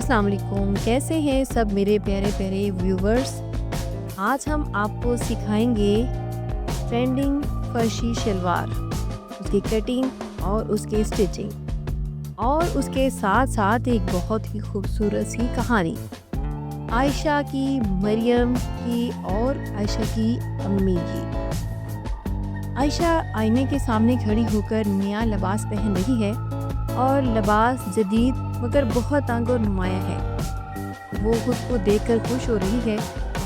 अस्सलाम वालेकुम, कैसे हैं सब मेरे प्यारे प्यारे व्यूवर्स। आज हम आपको सिखाएंगे ट्रेंडिंग फर्शी शलवार, उसकी कटिंग और उसके स्टिचिंग, और उसके साथ साथ एक बहुत ही खूबसूरत सी कहानी आयशा की, मरियम की और आयशा की अम्मी की। आयशा आईने के सामने खड़ी होकर नया लिबास पहन रही है और लिबास जदीद मगर बहुत तंग और नुमाया है। वो खुद को देखकर खुश हो रही है।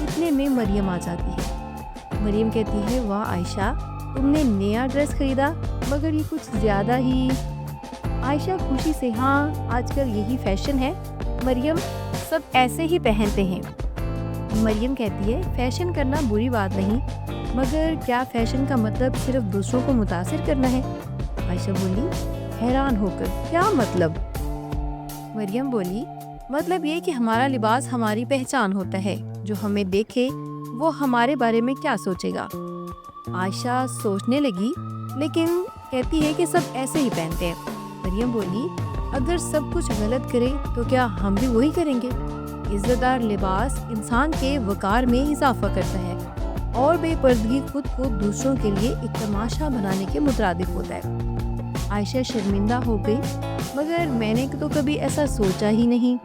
इतने में मरियम आ जाती है। मरियम कहती है, वाह आयशा, तुमने नया ड्रेस खरीदा, मगर ये कुछ ज़्यादा ही। आयशा खुशी से, हाँ आजकल यही फैशन है मरियम, सब ऐसे ही पहनते हैं। मरियम कहती है, फैशन करना बुरी बात नहीं, मगर क्या फैशन का मतलब सिर्फ दूसरों को मुतासिर करना है? आयशा बोली हैरान होकर, क्या मतलब? मरियम बोली, मतलब ये कि हमारा लिबास हमारी पहचान होता है, जो हमें देखे वो हमारे बारे में क्या सोचेगा। आयशा सोचने लगी, लेकिन कहती है कि सब ऐसे ही पहनते हैं। मरियम बोली, अगर सब कुछ गलत करे तो क्या हम भी वही करेंगे? इज्जतदार लिबास इंसान के वकार में इजाफा करता है और बेपर्दगी खुद को दूसरों के लिए एक तमाशा बनाने के मुतरादिफ होता है। आयशा शर्मिंदा हो गई, मगर मैंने तो कभी ऐसा सोचा ही नहीं।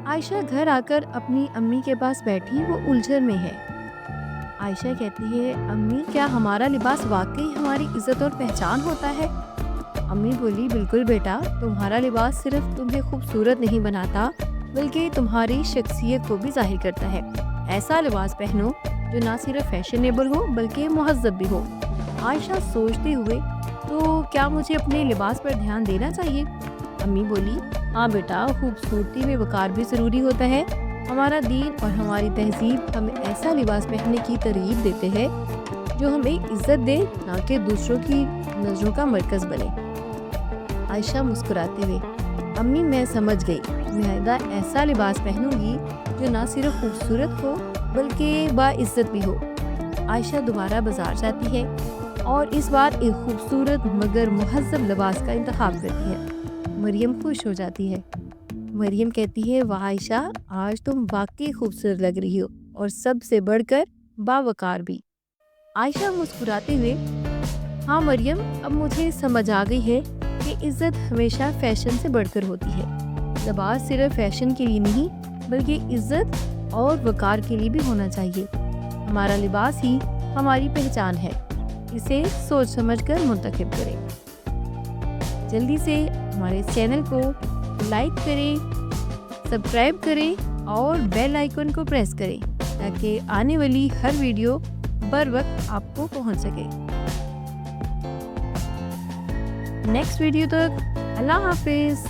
आयशा घर आकर अपनी अम्मी के पास बैठी, वो उलझन में है। आयशा कहती है, अम्मी क्या हमारा लिबास वाकई हमारी इज्जत और पहचान होता है? अम्मी बोली, बिल्कुल बेटा, तुम्हारा लिबास सिर्फ तुम्हें खूबसूरत नहीं बनाता, बल्कि तुम्हारी शख्सियत को भी जाहिर करता है। ऐसा लिबास पहनो जो ना सिर्फ फैशनेबल हो बल्कि मुहज़्ज़ब भी हो। आयशा सोचते हुए, तो क्या मुझे अपने लिबास पर ध्यान देना चाहिए? अम्मी बोली, हाँ बेटा, खूबसूरती में वकार भी ज़रूरी होता है। हमारा दीन और हमारी तहजीब हमें ऐसा लिबास पहनने की तरगीब देते हैं जो हमें इज्जत दे, ना कि दूसरों की नज़रों का मरकज़ बने। आयशा मुस्कुराते हुए, अम्मी मैं समझ गई, मैं आइंदा ऐसा लिबास पहनूंगी जो ना सिर्फ खूबसूरत हो बल्कि बाइज्जत भी हो। आयशा दोबारा बाजार जाती है और इस बार एक खूबसूरत मगर मुहज़्ज़ब लिबास का इंतखाब करती है। मरियम खुश हो जाती है। मरियम कहती है, वाह आयशा, आज तुम वाकई खूबसूरत लग रही हो और सबसे बढ़कर बावकार भी। आयशा मुस्कुराते हुए, हाँ मरियम, अब मुझे समझ आ गई है कि इज्जत हमेशा फैशन से बढ़कर होती है। लिबास सिर्फ फैशन के लिए नहीं बल्कि इज्जत और वकार के लिए भी होना चाहिए। हमारा लिबास ही हमारी पहचान है, इसे सोच समझकर मुंतखब करें। जल्दी से हमारे चैनल को लाइक करें, सब्सक्राइब करें और बेल आइकन को प्रेस करें ताकि आने वाली हर वीडियो बर वक्त आपको पहुंच सके। नेक्स्ट वीडियो तक अल्लाह हाफिज़।